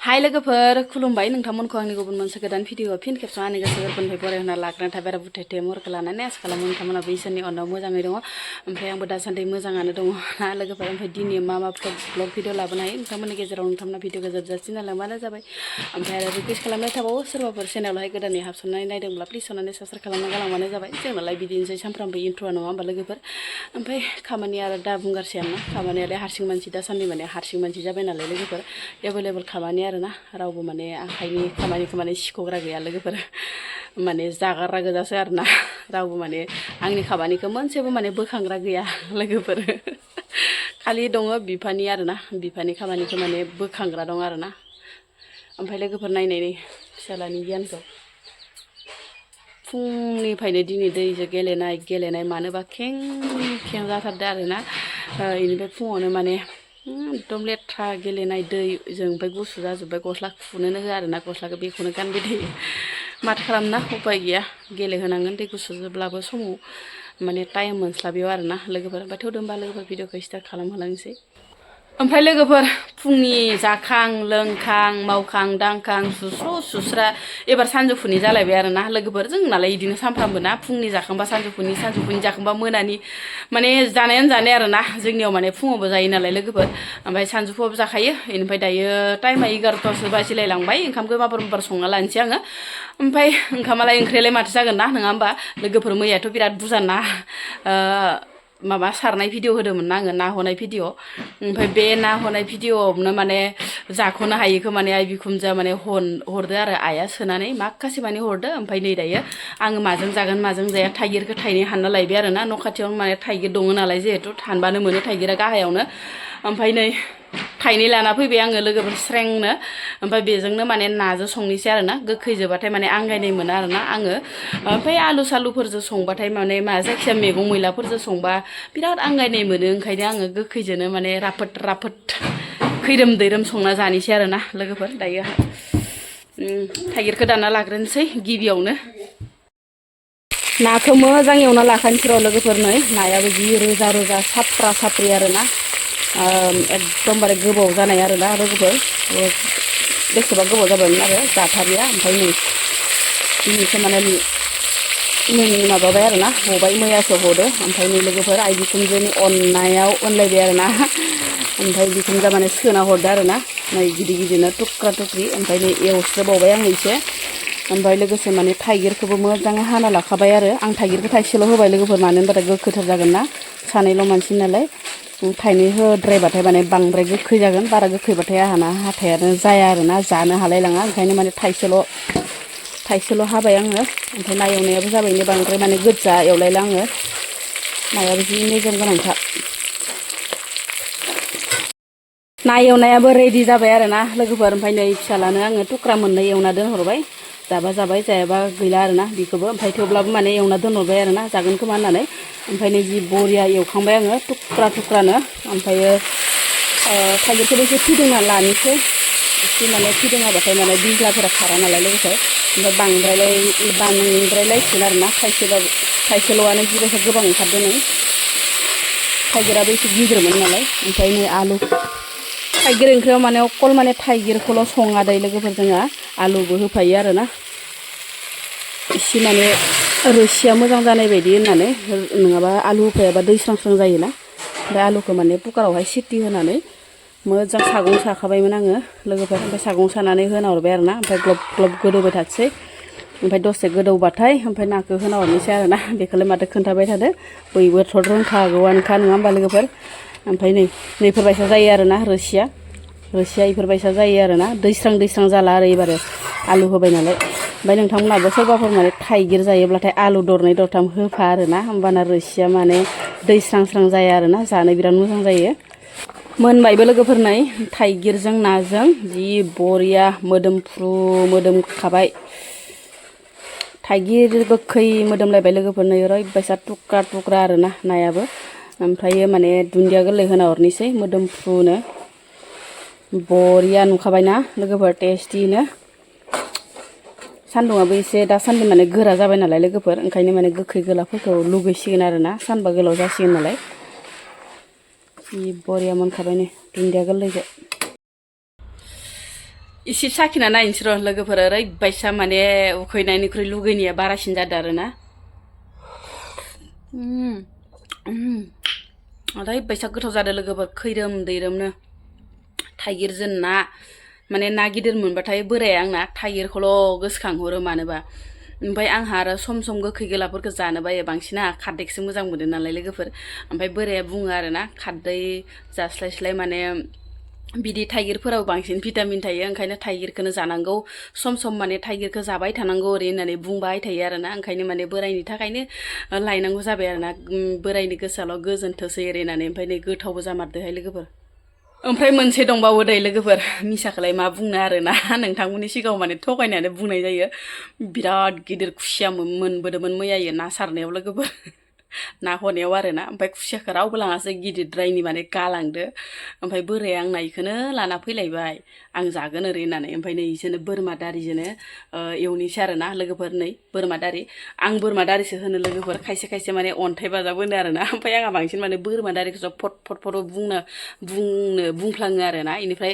हाय लोगोफोर खुलुमबाय नोंथांमोनखौ आंनि गुबुन मोनसे गोदान भिडिअ फिन खेबसे आंनि गोसो गोरबोनिफ्राय बरायना लाग्रोनाय थाबाय आरो बुथेथे महरखौ लानानै आसा खालामो नोंथांमोनाबो इसोरनि अननायाव मोजाङै दङ ओमफ्राय आंबो दासान्दि मोजाङानो दङ ना लोगोफोर ओमफ्राय दिनै मा ब्लग भिडिअ लाबोनो हायो नोंथांमोननि गेजेराव नोंथांमोना भिडिअखौ जोबजासिम नायलांबानो जाबाय ओमफ्राय आरो रिकुवेस्ट खालामनाय थाबावो सोरबाफोर चेनेलावहाय गोदानै हाबसननानै नायदोंब्ला प्लिज अननानै साबस्क्राइब खालामना गालांबानो जाबाय जोंनालाय बिदिनोसै सानफ्रामबो इन्ट्र'आ नङा होमबा लोगोफोर ओमफ्राय खामानिया आरो दा बुंगारसै आं ना खामानियालाय हारसिं मानसि दासान्दि माने हारसिं मानसि जाबाय नालाय लोगोफोर एभेलेबल खामानि आरोना रावबो माने आखाइनि खामानिखौ माने सिख'ग्रा गैया लोगोफोर माने जागारग्रा गोजासो आरोना रावबो माने आंनि खामानिखौ मोनसेबो माने बोखांग्रा गैया लोगोफोर खालि दङ बिफानि आरोना बिफानि खामानिखौ माने बोखांग्रा दं आरोना ओमफ्राय लोगोफोर नायनायनि फिसालानि गियानखौ फुंनिफ्रायनो दिनै दैजों गेलेनाय मानोबा खें जाथारदों आरोना बेनिफ्राय फुङावनो माने एकदम लेथ्रा गेलेनाय दैजों ओमफ्राय गुसु जाजोब्बाय गस्ला खुनोनो होआ आरोना गस्लाखौ बेखौनो गानबाय थायो माथो खालामना उपाय गैया गेलेहोनांगोन दै गुसु जोब्लाबो समाव माने टाइम मोनस्लाबियाव आरोना लोगोफोर ओमफ्राय थौदो होमबा लोगोफोर भिडिअखौ स्टार्ट खालामहोलांसै ओमफ्राय लोगोफोर फुंनि जाखां लोंखां मावखां दांखां सुस्रा एबार सानजौफुनि जालायबाय आरोना लोगोफोर जोंनालाय बिदिनो सानफ्रामबो ना फुंनि जाखांबा सानजौफुनि जाखांबा मोनानि माने जानायानो जानाय आरोना जोंनियाव माने फुङावबो जायो नालाय लोगोफोर ओमफ्राय सानजौफुआवबो जाखायो बेनिफ्राय दायो टाइमा 11टासो बाजिलायलांबाय ओंखामखौ माबार संना लानोसै आङो ओमफ्राय ओंखामालाय ओंख्रियालाय माथो जागोन ना नङा होमबा लोगोफोर मैयाथ' बिराद बुरजा ना माबा सारनाय भिडिअ होदोंमोन ना आङो ना हनाय भिडिअ ओमफ्राय बे ना हनाय भिडिअआवनो माने जाख'नो हायिखौ माने आइ बिखुनजोआ माने हरदो आरो आइया सोनानै माखासे माने हरदो ओमफ्राय नै दायो आङो माजों जागोन माजों जाया थाइगिरखौ थाइनै हानना लायबाय आरोना न' खाथियावनो माने थाइगिर दङ नालाय जिहेथु हानबानो मोनो थाइगिरा गाहायावनो ओमफ्राय नै थाइनै लाना फैबाय आङो लोगोफोर स्रेंनो ओमफ्राय बेजोंनो माने नाजों संनोसै आरोना गोखै जोबाथाय माने आंगायनाय मोनो आरोना आङो ओमफ्राय आलु सालुफोरजों संबाथाय माने जायखिजाया मैगं मैलाफोरजों संबा बिराद आंगायनाय मोनो ओंखायनो आङो गोखैजोंनो माने राफोद खैरोम दैरोम संना जानोसै आरोना लोगोफोर दायो थाइगिरखौ दानना लाग्रोनोसै गिबियावनो नाखौ मोजां एवना लाखानोसै र' लोगोफोर नै नायाबो जि रोजा साफ्रि आरोना एकदमबारे गोबाव जानाय आरोना लोगोफोर बेसेबा गोबाव जाबायमोन आरो जाथारिया ओमफ्राय नै दिनैसो माने माबाबाय आरोना हबाय मैयासो हदो ओमफ्राय नै लोगोफोर आइ बिखुनजोनि अननायाव अनलायबाय आरोना ओमफ्राय बिखुनजोआ माने सोना हरदो आरोना नै गिदिरनो थुख्रा थुख्रि ओमफ्राय नै एवस्रोबावबाय आं एसे ओमफ्राय लोगोसे माने थाइगिरखौबो मोजाङै हाना लाखाबाय आरो आं थाइगिरखौ थाइसेल' होबाय लोगोफोर मानो होनबाथाय गोखैथार जागोन ना सानैल' मानसि नालाय थाइनै होद्रायबाथाय माने बांद्राय गोखै जागोन बारा गोखैबाथाय आंहाना हाथायानो जाया आरोना जानो हालायलाङा ओंखायनो माने थाइसेल' हाबाय आङो ओमफ्राय ना एवनायाबो जाबायनो बांद्राय माने गोजा एवलायला आङो नायाबो जि मेजेम गोनांखा ना एवनायाबो रेडि जाबाय आरोना लोगोफोर ओमफ्राय नै फिसालानो आङो थुख्रा मोननै एवना दोनहरबाय जाबा जाबाय जायाबा गैला आरोना बेखौबो ओमफ्राय थेवब्लाबो माने एवना दोनहरबाय आरोना जागोन खोमा होननानै ओमफ्राय नै जि बरिया एवखांबाय आङो थुख्रानो ओमफ्रायो थाइगिरखौबो एसे फिदिंना लानोसै एसे माने फिदिङाबाथाय माने बिज्लाफोरा खारा नालाय लोगोफोर ओमफ्राय बांद्रायलायसिगोन आरोना थाइसेल'आनो जिबायसा गोबां ओंखारदों नै थाइगिराबो एसे गिदिरमोन नालाय ओमफ्राय नै आलु थाइगिर ओंख्रियाव माने अकल माने थाइगिरखौल' सङा दै लोगोफोर जोंहा आलुबो होफायो आरोना एसे माने रोसिया मोजां जानाय बायदि होननानै नङाबा आलु होफायाबा दै स्रां जायोना ओमफ्राय आलुखौ माने कुकारावहाय सिटी होनानै मोजां सागं साखाबायमोन आङो लोगोफोर ओमफ्राय सागं सानानै होना हरबाय आरोना ओमफ्राय ग्लब गोदौबाय थासै ओमफ्राय दसे गोदौबाथाय ओमफ्राय नाखौ होना हरनोसै आरोना बेखौलाय माथो खोन्थाबाय थादो बयबोथ' रोंखागौआनोखा नङा होमबा लोगोफोर ओमफ्राय नैफोरबायसा जायो आरोना रोसिया इफोरबायसा जायो आरोना दैस्रां जाला आरो एबारो आलु होबाय नालाय ओमफ्राय नोंथांमोनाबो सोरबाफोर माने थाइगिर जायोब्लाथाय आलु दरनै दरथाम होफा आरोना होमबाना रोसिया माने दैस्रां जाया आरोना जानो बिराद मोजां जायो मोनबायबो लोगोफोर नै थाइगिरजों नाजों जि बरिया मोदोमखाबाय थाइगिर गोखै मोदोमलायबाय लोगोफोर नै ओरैबायसा थुख्रा आरोना नायाबो ओमफ्रायो माने दुन्दिया गोरलै होना हरनोसै मोदोमफ्रुनो बरिया नुखाबायना लोगोफोर टेस्टिनो सान्दुंआबो एसे दासान्दि माने गोरा जाबाय नालाय लोगोफोर ओंखायनो माने गोखै गोलाफोरखौ लुगैसिगोन आरो ना सानबा गोलाव जासिगोन नालाय जि बरिया मोनखाबाय नै दुन्दिया गोरलैजों इसे साखिना नायनोसै र' लोगोफोर ओरैबायसा माने उखैनायनिख्रुइ लुगैनाया बारासिन जादों आरो ना ओरैबायसा गोथाव जादों लोगोफोर खैरोम दैरोमनो थाइगिरजों ना माने ना गिदिर मोनबाथाय बोराया आंना थाइगिरखौल' गोसोखांहरो मानोबा ओमफ्राय आंहा आरो सम सम गोखै गोलाफोरखौ जानो बायो बांसिन आंहा खारदैखौसो मोजां मोनो नालाय लोगोफोर ओमफ्राय बोराया बुङो आरो ना खारदै जास्लायस्लाय माने बिदि थाइगिरफोराव बांसिन भिटामिन थायो ओंखायनो थाइगिरखौनो जानांगौ सम सम माने थाइगिरखौ जाबाय थानांगौ ओरै होननानै बुंबाय थायो आरो ना ओंखायनो माने बोरायनि थाखायनो लायनांगौ जाबाय आरो ना बोरायनि गोसोआल' गोजोनथोंसै ओरै होननानै ओमफ्राय नै गोथावबो जामारदोहाय लोगोफोर ओमफ्राय मोनसे दंबावो दै लोगोफोर मिसाखौलाय मा बुंनो आरोना नोंथांमोननि सिगाङाव माने थगायनानै बुंनाय जायो बिराद गिदिर खुसिया मोनबोदोंमोन मैयायो ना सारनायाव लोगोफोर ना हनायाव आरोना ओमफ्राय खुसियाखौ रावबो लाङासै गिदिरद्रायनि माने गालांदो ओमफ्राय बोराया आंना इखौनो लाना फैलायबाय आं जागोन ओरै होननानै ओमफ्राय नै इसोरनो बोरमा दारिजोंनो एवनोसै आरोना लोगोफोर नै बोरमा दारि आं बोरमा दारिसो होनो लोगोफोर खायसे खायसे माने अन्थाइ बाजाब होनो आरोना ओमफ्राय आंहा बांसिन माने बोरमा दारिखौसो फट बुंफ्लाङो आरोना इनिफ्राय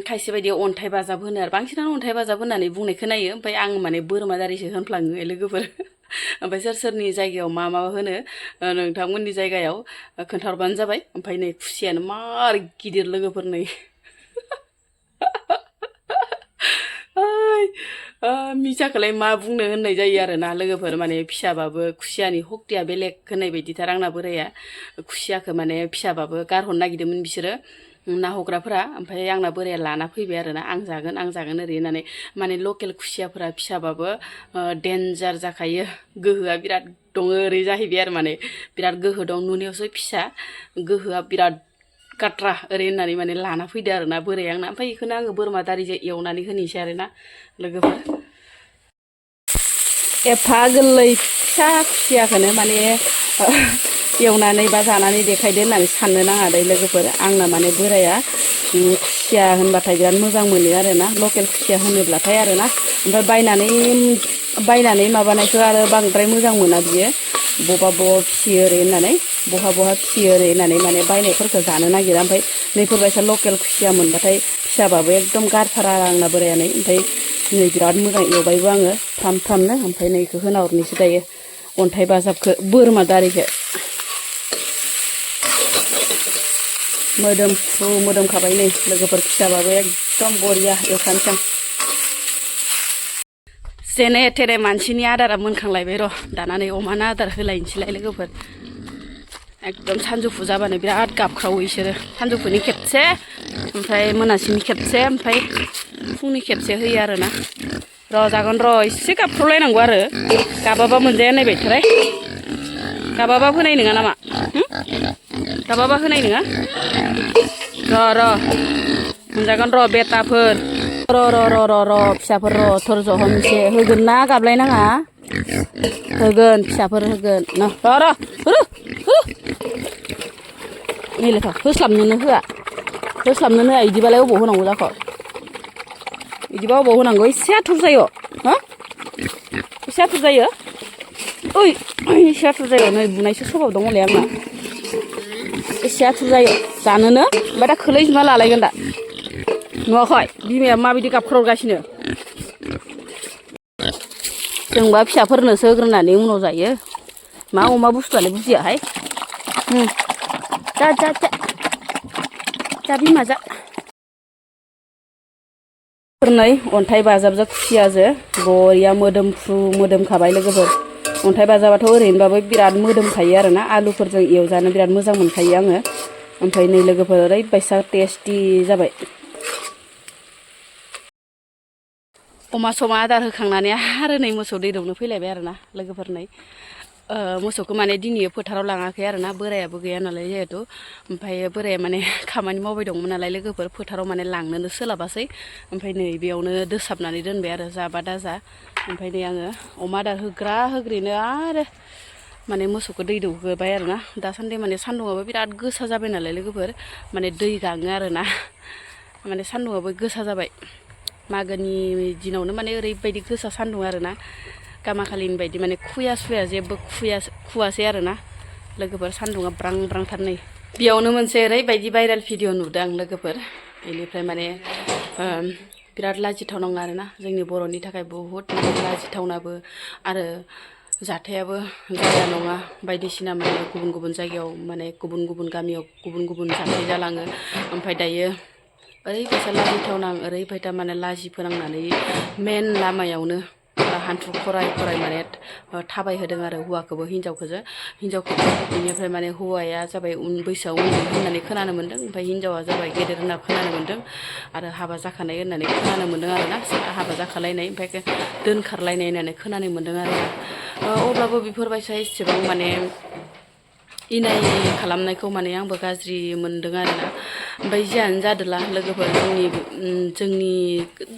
खायसे बायदि अन्थाइ बाजाब होनो आरो बांसिनानो अन्थाइ बाजाब होननानै बुंनाय खोनायो ओमफ्राय आं माने बोरमा दारिसो होनफ्लाङो लोगोफोर ओमफ्राय सोरनि जायगायाव मा होनो नोंथांमोननि जायगायाव खोन्थाहरबानो जाबाय ओमफ्राय नै खुसियानो मार गिदिर लोगोफोर नै मिसाखौलाय मा बुंनो होननाय जायो आरोना लोगोफोर माने फिसाबाबो खुसियानि हक्तिया बेलेग होननाय बायदिथार आंना बोराया खुसियाखौ माने फिसाबाबो गारहरनो नागिरदोंमोन बिसोरो ना हग्राफोरा ओमफ्राय आंना बोराया लाना फैबाय आरोना आं जागोन ओरै होननानै माने लकेल खुसियाफोरा फिसाबाबो डेन्जार जाखायो गोहोआ बिराद दङ ओरै जाहैबाय आरो माने बिराद गोहो दं नुनायावसो फिसा गोहोआ बिराद काट्रा ओरै होननानै माने लाना फैदो आरोना बोराया आंना ओमफ्राय बेखौनो आङो बोरमा दारिजों एवनानै होनोसै आरोना लोगोफोर एफा गोरलै फिसा खुसियाखौनो माने एवनानै बा जानानै देखायदो होननानै साननो नाङा दै लोगोफोर आंना माने बोराया खुसिया होनबाथाय बिराद मोजां मोनो आरोना लकेल खुसिया होनोब्लाथाय आरोना ओमफ्राय बायनानै माबानायखौ आरो बांद्राय मोजां मोना बियो बहा फिसियो ओरै होननानै बहा फिसियो ओरै होननानै माने बायनायफोरखौ जानो नागिरा ओमफ्राय नैफोरबायसा लकेल खुसिया मोनबाथाय फिसाबाबो एकदम गारथारा आंना बोराया नै ओमफ्राय नै बिराद मोजां एवबायबो आङो फ्रामनो ओमफ्राय नैखौ होना हरनोसै दायो अन्थाइ बाजाबखौ बोरमा दारिखौ मोदोमखाबाय नै लोगोफोर फिसाबाबो एकदम बरिया एवखानोसै आं जेने थेने मानसिनि आदारा मोनखांलायबाय र' दाना नै अमानो आदार होलायनोसैलाय लोगोफोर एकदम सानजौफु जाबानो बिराद गाबख्रावो बिसोरो सानजौफुनि खेबसे ओमफ्राय मोनासिनि खेबसे ओमफ्राय फुंनि खेबसे होयो आरोना र' जागोन र' एसे गाबख्रावलायनांगौ आरो गाबाबा मोनजाया नायबायथाराय गाबाबा होनाय नङा नामा गाबाबा होनाय नङा र' मोनजागोन र' बेटाफोर र' फिसाफोर र' धर्ज हमसे होगोन ना गाबलायनाङा होगोन फिसाफोर होगोन र' नैलेखा होस्लाबनोनो होआ बिदिबालाय अबाव होनांगौ जाखो बिदिबा अबाव होनांगौ एसे आथुर जायो हा एसे आथुर जायो ओइ एसे आथुर जायो नै बुनायसो स्वभाव दं हले आंना एसे आथुर जायो जानोनो ओमफ्राय दा खोलैजोबना लालायगोन दा नुवाखै बिमाया माबायदि गाबख्रावगासिनो जोंबा फिसाफोरनोसो होग्रोनानै उनाव जायो मा अमा बुस्थुआलाय बुजियाहाय जा बिमा जा नै अन्थाइ बाजाबजों खुसियाजों बरिया मोदोमखाबाय लोगोफोर अन्थाइ बाजाबाथ' ओरैनोबाबो बिराद मोदोमखायो आरोना आलुफोरजों एवजानो बिराद मोजां मोनखायो आङो ओमफ्राय नै लोगोफोर ओरैबायसा टेस्टि जाबाय अमा समा आदार होखांनानै आरो नै मोसौ दै दौनो फैलायबाय आरोना लोगोफोर नै मोसौखौ माने दिनै फोथाराव लाङाखै आरोना बोरायाबो गैया नालाय जिहेथु ओमफ्राय बोराया माने खामानि मावबाय दंमोन नालाय लोगोफोर फोथाराव माने लांनोनो सोलाबासै ओमफ्राय नै बेयावनो दोसाबनानै दोनबाय आरो जाबा दाजा ओमफ्राय नै आङो अमा आदार होग्रिनो आरो माने मोसौखौ दै दौहोबाय आरोना दासान्दि माने सान्दुंआबो बिराद गोसा जाबाय नालाय लोगोफोर माने दै गाङो आरोना माने सान्दुंआबो गोसा जाबाय मागोनि दिनावनो माने ओरैबायदि गोसा सान्दुं आरोना गामाखालिनि बायदि माने खुया सुया जेबो खुवासै आरोना लोगोफोर सान्दुङा ब्रां ब्रांथार नै बेयावनो मोनसे ओरैबायदि भाइरेल भिडिअ नुदों आं लोगोफोर बेनिफ्राय माने बिराद लाजिथाव नङा आरोना जोंनि बर'नि थाखाय बहुद लाजिथावनाबो आरो जाथायाबो जाया नङा बायदिसिना माने गुबुन गुबुन जायगायाव माने गुबुन गुबुन गामियाव गुबुन गुबुन जाथाय जालाङो ओमफ्राय दायो ओरैबायसा लाजिथावना ओरैबायसा माने लाजि फोनांनानै मेन लामायावनो हान्थु खराय खराय माने थाबायहोदों आरो हौवाखौबो हिनजावखौबो बेनिफ्राय माने हौवाया जाबाय बैसोआव उन्दै होननानै खोनानो मोन्दों ओमफ्राय हिनजावा जाबाय गेदेर होनना खोनानो मोन्दों आरो हाबा जाखानाय होननानै खोनानो मोन्दों आरोना हाबा जाखालायनाय ओमफ्राय दोनखारलायनाय होननानै खोनानो मोन्दों आरो अब्लाबो बेफोरबायसा एसेबां माने इनाय खालामनायखौ माने आंबो गाज्रि मोन्दों आरोना ओमफ्राय जियानो जादोला लोगोफोर जोंनि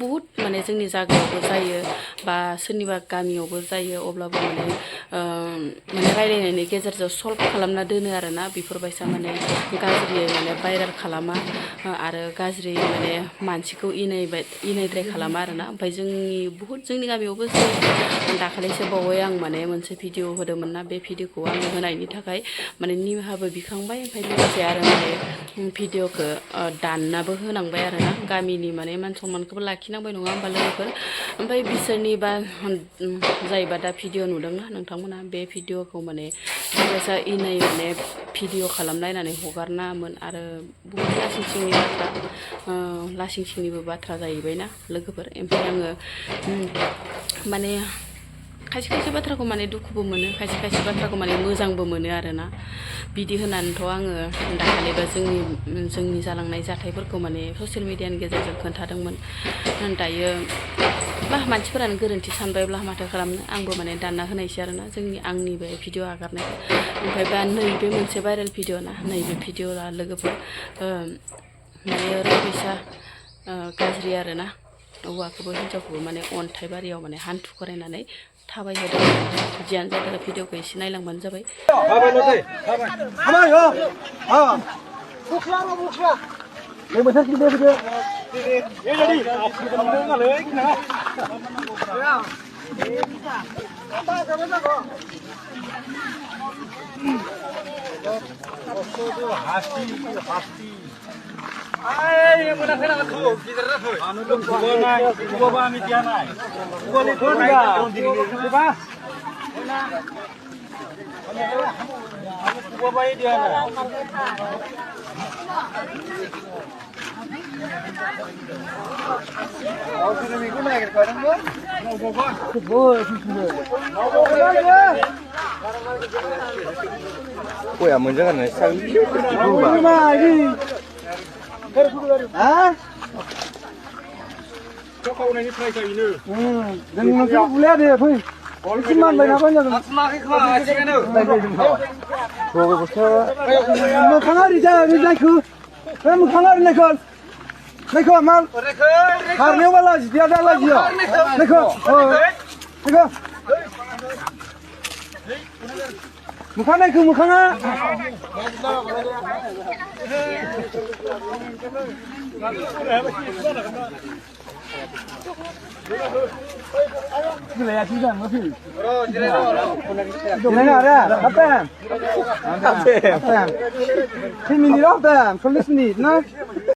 बहुद माने जोंनि जायगायावबो जायो बा सोरनिबा गामियावबो जायो अब्लाबो माने रायलायनायनि गेजेरजों सल्भ खालामना दोनो आरोना बेफोरबायसा माने गाज्रियै माने भाइरेल खालामा आरो गाज्रि माने मानसिखौ इनायद्राय खालामा आरोना ओमफ्राय जोंनि गामियावबो दाखालिसो बावै आं माने मोनसे भिडिअ होदोंमोन ना बे भिडिअखौ आङो होनायनि थाखाय माने निमाहाबो बिखांबाय ओमफ्राय लोगोसे आरो माने भिडिअखौ दाननाबो होनांबाय आरोना गामिनि माने मान सनमानखौबो लाखिनांबाय नङा होमबा लोगोफोर ओमफ्राय बिसोरनि बा जायबा दा भिडिअ नुदोंना नोंथांमोना बे भिडिअखौ माने बेबायसा इनाय माने भिडिअ खालामलायनानै हगारनामोन आरो बुहुत लासिं सिंनिबो बाथ्रा जाहैबायना लोगोफोर ओमफ्राय आङो माने खायसे खायसे बाथ्राखौ माने दुखुबो मोनो खायसे खायसे बाथ्राखौ माने मोजांबो मोनो आरोना बिदि होनानैथ' आङो दाखालिबा जोंनि जालांनाय जाथायफोरखौ माने ससियेल मिडियानि गेजेरजों खोन्थादोंमोन दायो मानसिफोरानो गोरोन्थि सानबायब्ला माथो खालामनो आंबो माने दानना होनायसै आरोना आंनि बे भिडिअ आगारनायखौ ओमफ्राय बा नैबे मोनसे भाइरेल भिडिअ ना नैबे भिडिअआ लोगोफोर माने ओरैबायसा गाज्रि आरोना हौवाखौबो हिनजावखौबो माने अन्थाइ बारियाव माने हान्थु खरायनानै थाबायहोदों जियानो जादों भिडिअखौ एसे नायलांबानो जाबाय Ay, muna ka na to. Gider na to. Ano dong kuha ba mi diyan ay? Kuha ni to ba? Di ba? Una. Ano kuha ba diyan ay? Oh, sino mi kuha na ka mo? Kuya mo dyan na sa 아? 저거 오늘 이프라이서 이누. 너는 좀 불러야 돼. 거의 10만 원 나가냐? 아스마게 가. 지금은. 저거 보세요. 뭐 강아리자. 그. 뭐 강아리 내가. 내가 말. 가르네 발라지. 디아다 발라지요. 내가. 내가. 무카나 그 무카나. 그래 야 진짜 뭐지? 내가 알아. 아빠. 아빠. 아빠. 팀이니라 아빠. 솔리스니. 나.